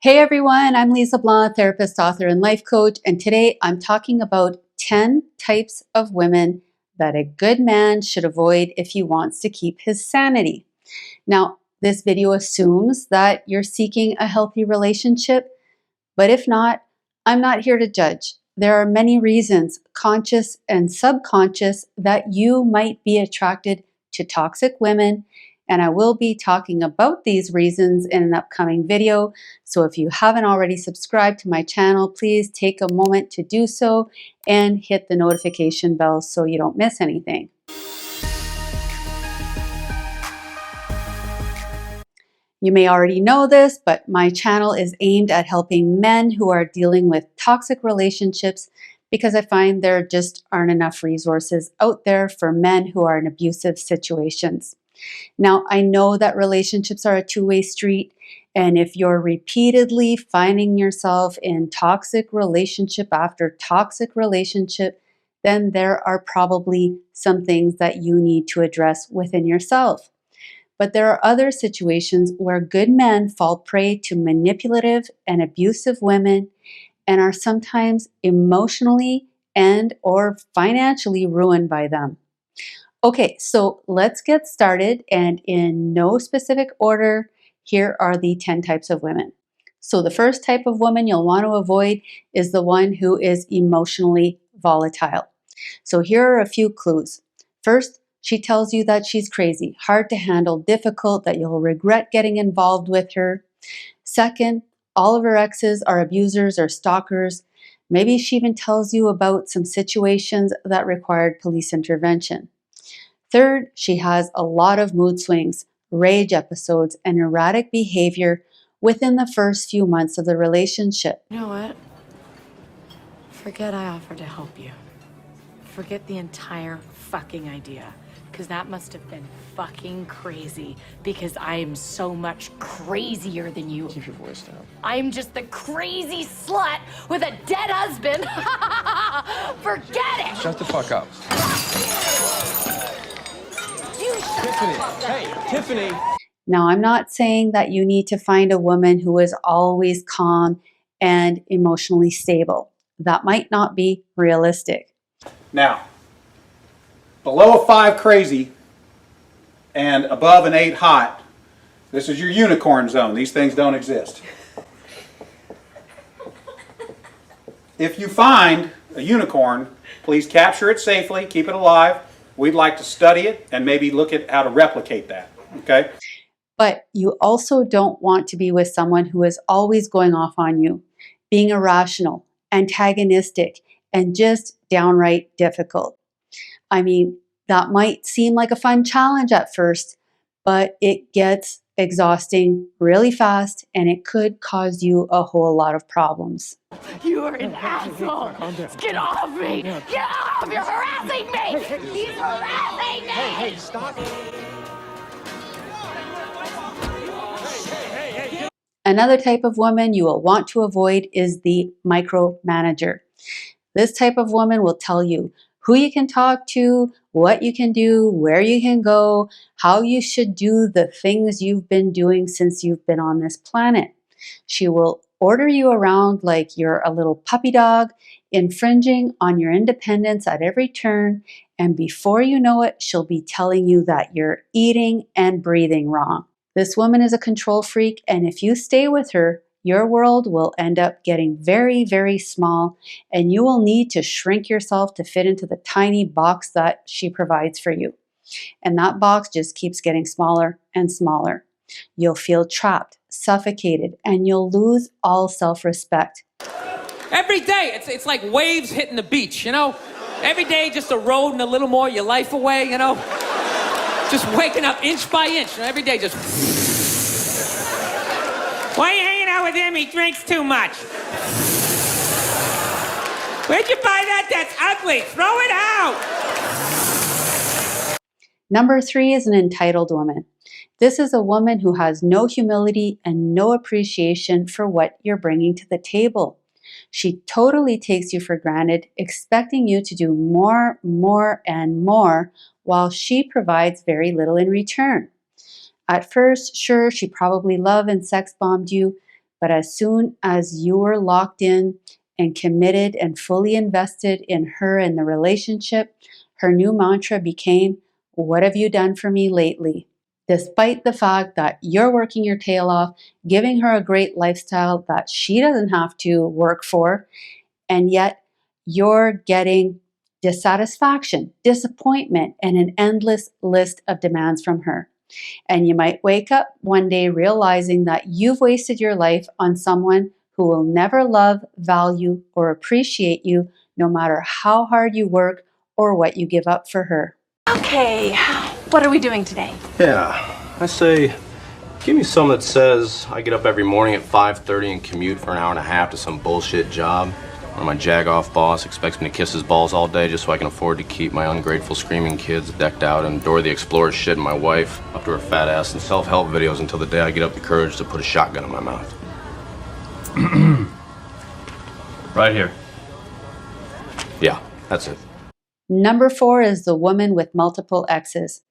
Hey everyone, I'm Lise, Leblanc, therapist, author, and life coach, and today I'm talking about 10 types of women that a good man should avoid if he wants to keep his sanity. Now, this video assumes that you're seeking a healthy relationship, but if not, I'm not here to judge. There are many reasons, conscious and subconscious, that you might be attracted to toxic women, and I will be talking about these reasons in an upcoming video. So if you haven't already subscribed to my channel, please take a moment to do so and hit the notification bell so you don't miss anything. You may already know this, but my channel is aimed at helping men who are dealing with toxic relationships because I find there just aren't enough resources out there for men who are in abusive situations. Now, I know that relationships are a two-way street, and if you're repeatedly finding yourself in toxic relationship after toxic relationship, then there are probably some things that you need to address within yourself. But there are other situations where good men fall prey to manipulative and abusive women and are sometimes emotionally and or financially ruined by them. Okay, so let's get started, and in no specific order, here are the 10 types of women. So the first type of woman you'll want to avoid is the one who is emotionally volatile. So here are a few clues. First, she tells you that she's crazy, hard to handle, difficult, that you'll regret getting involved with her. Second, all of her exes are abusers or stalkers. Maybe she even tells you about some situations that required police intervention. Third, she has a lot of mood swings, rage episodes, and erratic behavior within the first few months of the relationship. You know what? Forget I offered to help you. Forget the entire fucking idea. Because that must have been fucking crazy. Because I am so much crazier than you. Keep your voice down. I'm just the crazy slut with a dead husband. Forget it! Shut the fuck up. Tiffany, hey, Tiffany. Now, I'm not saying that you need to find a woman who is always calm and emotionally stable. That might not be realistic. Now, below a 5 crazy and above an 8 hot, this is your unicorn zone. These things don't exist. If you find a unicorn, please capture it safely, keep it alive. We'd like to study it and maybe look at how to replicate that, okay? But you also don't want to be with someone who is always going off on you, being irrational, antagonistic, and just downright difficult. I mean, that might seem like a fun challenge at first, but it gets exhausting really fast and it could cause you a whole lot of problems. You are an asshole! Get off me! Get off! You're harassing me! He's harassing me! Hey, stop. Another type of woman you will want to avoid is the micromanager. This type of woman will tell you who you can talk to, what you can do, where you can go, how you should do the things you've been doing since you've been on this planet. She will order you around like you're a little puppy dog, infringing on your independence at every turn, and before you know it, she'll be telling you that you're eating and breathing wrong. This woman is a control freak, and if you stay with her, your world will end up getting very, very small, and you will need to shrink yourself to fit into the tiny box that she provides for you. And that box just keeps getting smaller and smaller. You'll feel trapped, suffocated, and you'll lose all self-respect. Every day, it's like waves hitting the beach, you know? Every day just eroding a little more your life away, you know? Just waking up inch by inch, every day just... Why are you hanging out with him? He drinks too much. Where'd you buy that? That's ugly. Throw it out. Number 3 is an entitled woman. This is a woman who has no humility and no appreciation for what you're bringing to the table. She totally takes you for granted, expecting you to do more, and more, while she provides very little in return. At first, sure, she probably loved and sex bombed you, But as soon as you were locked in and committed and fully invested in her and the relationship, her new mantra became, "What have you done for me lately?" Despite the fact that you're working your tail off, giving her a great lifestyle that she doesn't have to work for, and yet you're getting dissatisfaction, disappointment, and an endless list of demands from her. And you might wake up one day realizing that you've wasted your life on someone who will never love, value, or appreciate you, no matter how hard you work or what you give up for her. Okay, what are we doing today? Yeah, I say, give me some that says I get up every morning at 5:30 and commute for an hour and a half to some bullshit job, where my jag-off boss expects me to kiss his balls all day just so I can afford to keep my ungrateful screaming kids decked out and Dora the Explorer shit and my wife up to her fat ass in self-help videos until the day I get up the courage to put a shotgun in my mouth. Right here. Yeah, that's it. Number 4 is the woman with multiple exes.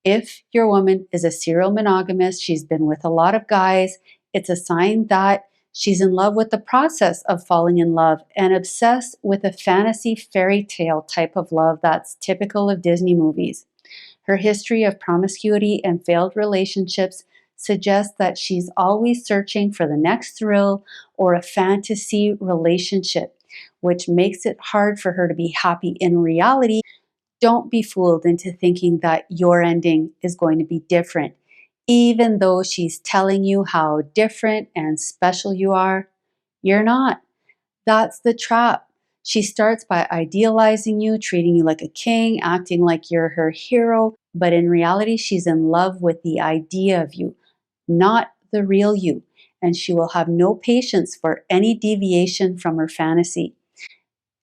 If your woman is a serial monogamist, she's been with a lot of guys, it's a sign that she's in love with the process of falling in love and obsessed with a fantasy fairy tale type of love that's typical of Disney movies. Her history of promiscuity and failed relationships suggests that she's always searching for the next thrill or a fantasy relationship, which makes it hard for her to be happy in reality. Don't be fooled into thinking that your ending is going to be different. Even though she's telling you how different and special you are, you're not. That's the trap. She starts by idealizing you, treating you like a king, acting like you're her hero, but in reality, she's in love with the idea of you, not the real you, and she will have no patience for any deviation from her fantasy.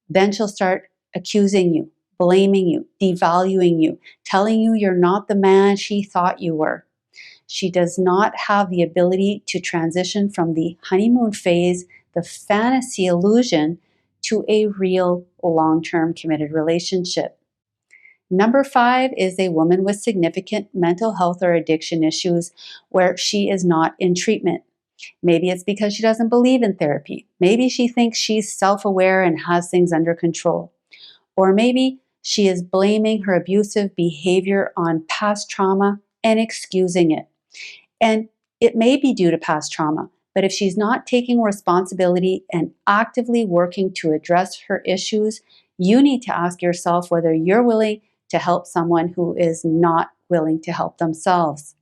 Then she'll start accusing you, blaming you, devaluing you, telling you you're not the man she thought you were. She does not have the ability to transition from the honeymoon phase, the fantasy illusion, to a real long-term committed relationship. Number 5 is a woman with significant mental health or addiction issues where she is not in treatment. Maybe it's because she doesn't believe in therapy. Maybe she thinks she's self-aware and has things under control. Or maybe she is blaming her abusive behavior on past trauma and excusing it. And it may be due to past trauma, but if she's not taking responsibility and actively working to address her issues, you need to ask yourself whether you're willing to help someone who is not willing to help themselves.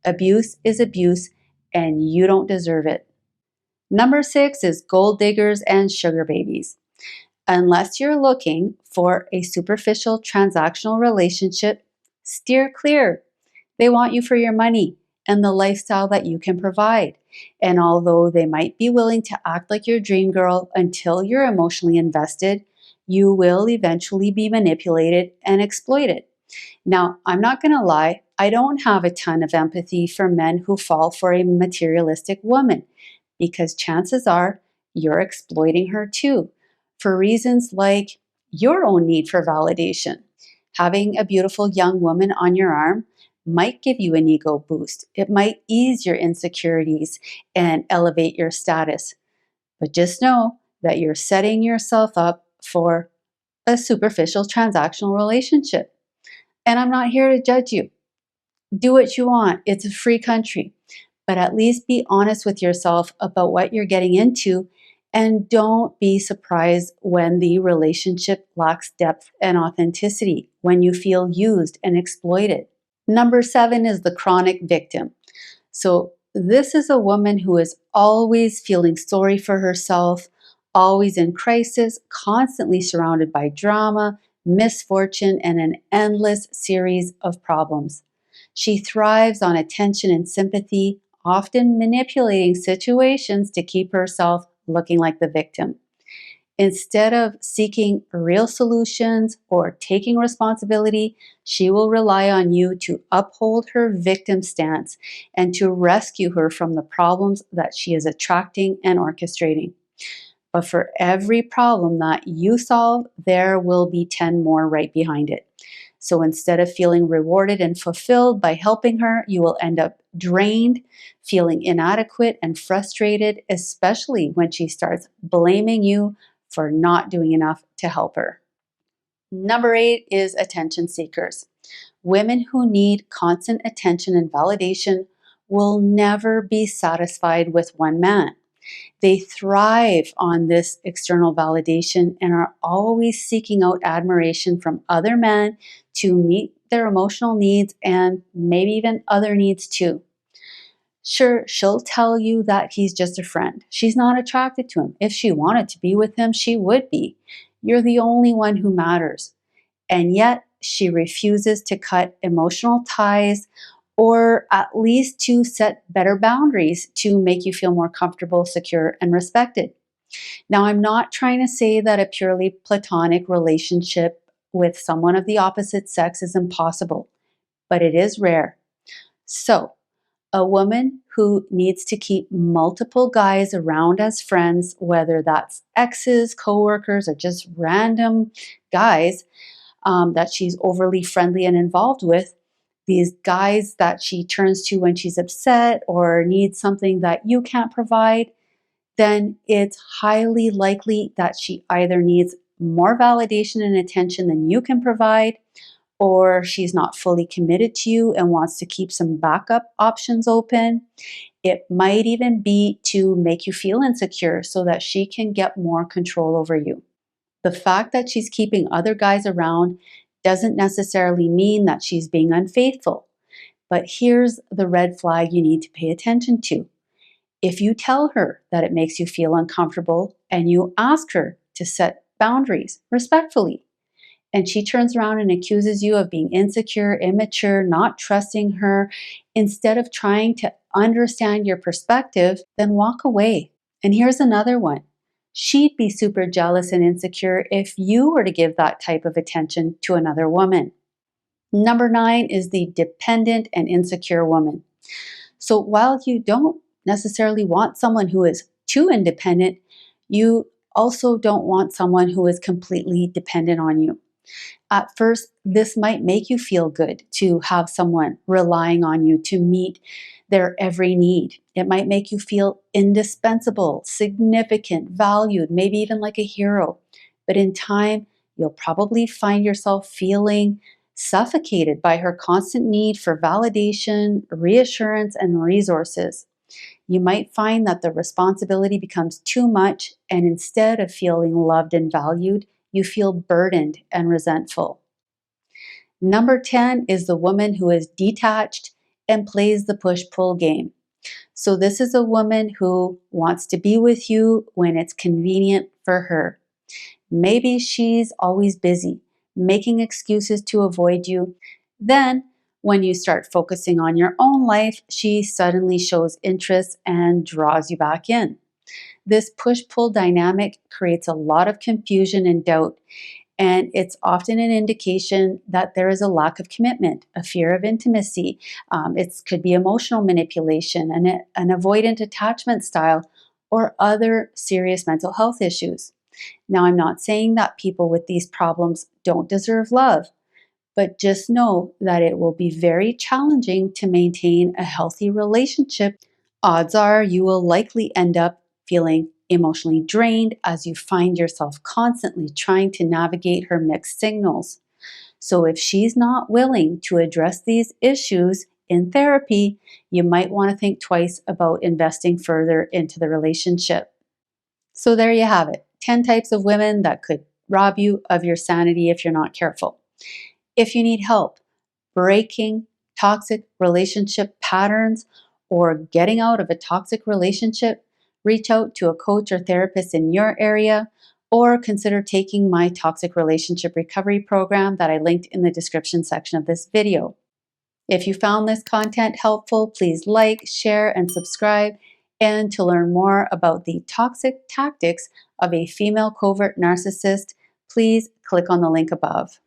Abuse is abuse, and you don't deserve it. Number 6 is gold diggers and sugar babies. Unless you're looking for a superficial transactional relationship, steer clear. They want you for your money and the lifestyle that you can provide. And although they might be willing to act like your dream girl until you're emotionally invested, you will eventually be manipulated and exploited. Now, I'm not going to lie, I don't have a ton of empathy for men who fall for a materialistic woman, because chances are you're exploiting her too, for reasons like your own need for validation. Having a beautiful young woman on your arm might give you an ego boost. It might ease your insecurities and elevate your status. But just know that you're setting yourself up for a superficial transactional relationship. And I'm not here to judge you. Do what you want. It's a free country. But at least be honest with yourself about what you're getting into, and don't be surprised when the relationship lacks depth and authenticity, when you feel used and exploited. Number 7 is the chronic victim. So this is a woman who is always feeling sorry for herself, always in crisis, constantly surrounded by drama, misfortune, and an endless series of problems. She thrives on attention and sympathy, often manipulating situations to keep herself looking like the victim. Instead of seeking real solutions or taking responsibility, she will rely on you to uphold her victim stance and to rescue her from the problems that she is attracting and orchestrating. But for every problem that you solve, there will be 10 more right behind it. So instead of feeling rewarded and fulfilled by helping her, you will end up drained, feeling inadequate and frustrated, especially when she starts blaming you for not doing enough to help her. Number 8 is attention seekers. Women who need constant attention and validation will never be satisfied with one man. They thrive on this external validation and are always seeking out admiration from other men to meet their emotional needs and maybe even other needs too. Sure, she'll tell you that he's just a friend. She's not attracted to him. If she wanted to be with him, she would be. You're the only one who matters. And yet, she refuses to cut emotional ties or at least to set better boundaries to make you feel more comfortable, secure, and respected. Now, I'm not trying to say that a purely platonic relationship with someone of the opposite sex is impossible, but it is rare. So, a woman who needs to keep multiple guys around as friends, whether that's exes, coworkers, or just random guys that she's overly friendly and involved with, these guys that she turns to when she's upset or needs something that you can't provide, then it's highly likely that she either needs more validation and attention than you can provide, or she's not fully committed to you and wants to keep some backup options open. It might even be to make you feel insecure so that she can get more control over you. The fact that she's keeping other guys around doesn't necessarily mean that she's being unfaithful. But here's the red flag you need to pay attention to. If you tell her that it makes you feel uncomfortable and you ask her to set boundaries respectfully, and she turns around and accuses you of being insecure, immature, not trusting her, instead of trying to understand your perspective, then walk away. And here's another one. She'd be super jealous and insecure if you were to give that type of attention to another woman. Number 9 is the dependent and insecure woman. So while you don't necessarily want someone who is too independent, you also don't want someone who is completely dependent on you. At first, this might make you feel good to have someone relying on you to meet their every need. It might make you feel indispensable, significant, valued, maybe even like a hero. But in time, you'll probably find yourself feeling suffocated by her constant need for validation, reassurance, and resources. You might find that the responsibility becomes too much, and instead of feeling loved and valued, you feel burdened and resentful. Number 10 is the woman who is detached and plays the push-pull game. So this is a woman who wants to be with you when it's convenient for her. Maybe she's always busy, making excuses to avoid you. Then, when you start focusing on your own life, she suddenly shows interest and draws you back in. This push-pull dynamic creates a lot of confusion and doubt, and it's often an indication that there is a lack of commitment, a fear of intimacy. It could be emotional manipulation, an avoidant attachment style, or other serious mental health issues. Now, I'm not saying that people with these problems don't deserve love, but just know that it will be very challenging to maintain a healthy relationship. Odds are you will likely end up feeling emotionally drained as you find yourself constantly trying to navigate her mixed signals. So if she's not willing to address these issues in therapy, you might want to think twice about investing further into the relationship. So there you have it, 10 types of women that could rob you of your sanity if you're not careful. If you need help breaking toxic relationship patterns or getting out of a toxic relationship, reach out to a coach or therapist in your area, or consider taking my toxic relationship recovery program that I linked in the description section of this video. If you found this content helpful, please like, share, and subscribe. And to learn more about the toxic tactics of a female covert narcissist, please click on the link above.